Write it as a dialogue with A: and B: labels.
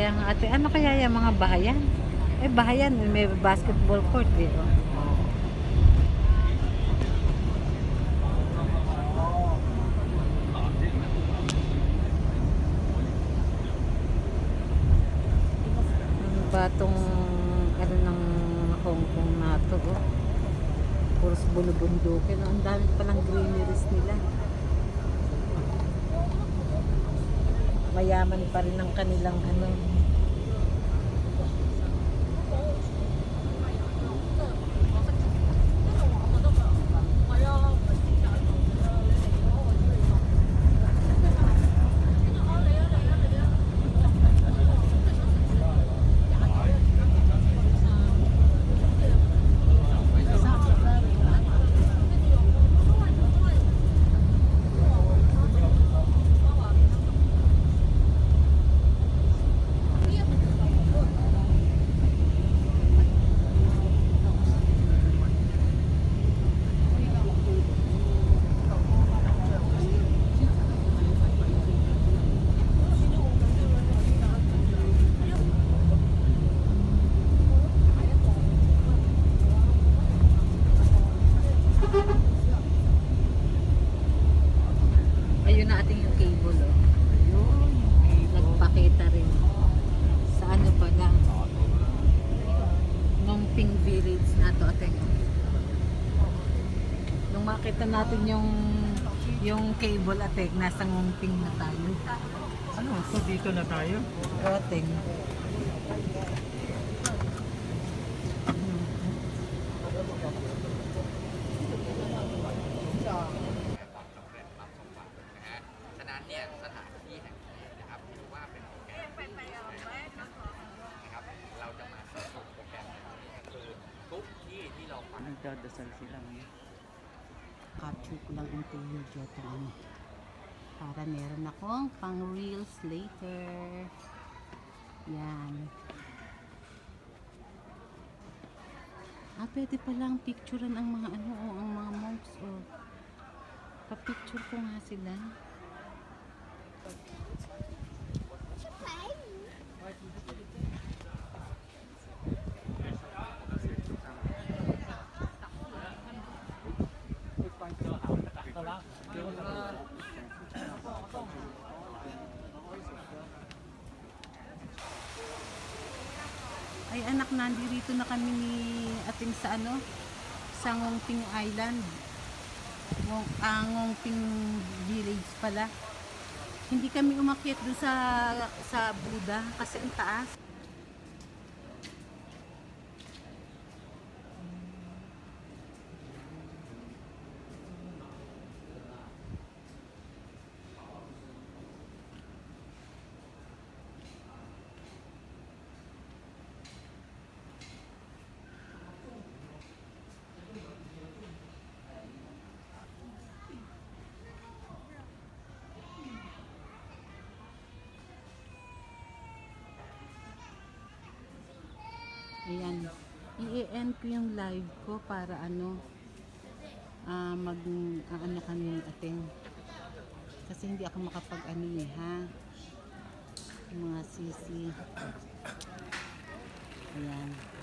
A: Kaya nga ate, ano kaya yung mga bahayan? Eh bahayan, may basketball court eh. Oh. Ano ba tong ano ng Hong Kong na to? Oh? Puros bulubundukin. Oh, ang dami palang greeneries nila. Mayaman pa rin ang kanilang ano. Ayun na ating yung cable, oh. Nagpakita rin sa ano pa lang Ngongping Village na to ating. Nung makita natin yung cable ating, nasa Ngongping na tayo.
B: Ano? So dito na tayo?
A: Ating.
C: ฉะนั้นเนี่ยสถานที่แห่งนี้นะครับถือว่าเป็นโปรแกรมนะครับเราจะมาสรุปโปรแกรมในวันนี้ก็คือทุกที่ที่เราไป
B: Nagdadasal sila ngayon.
A: Capture ko lang ang video ito ano. Para meron akong pang reels later. Yan. Pwede palang picturean ang mga ano, oh, ang mga monks, oh. Pa-picture ko nga sila. Ay anak, nandito na kami ni ating sa ano, sa Ngongping Island. Ngongping Village pala. Hindi kami umakyat doon sa Buddha kasi ang taas. Ayan. I-end ko yung live ko para ano ano kami ating kasi hindi ako makapag ano eh ha yung mga sisi. Ayan.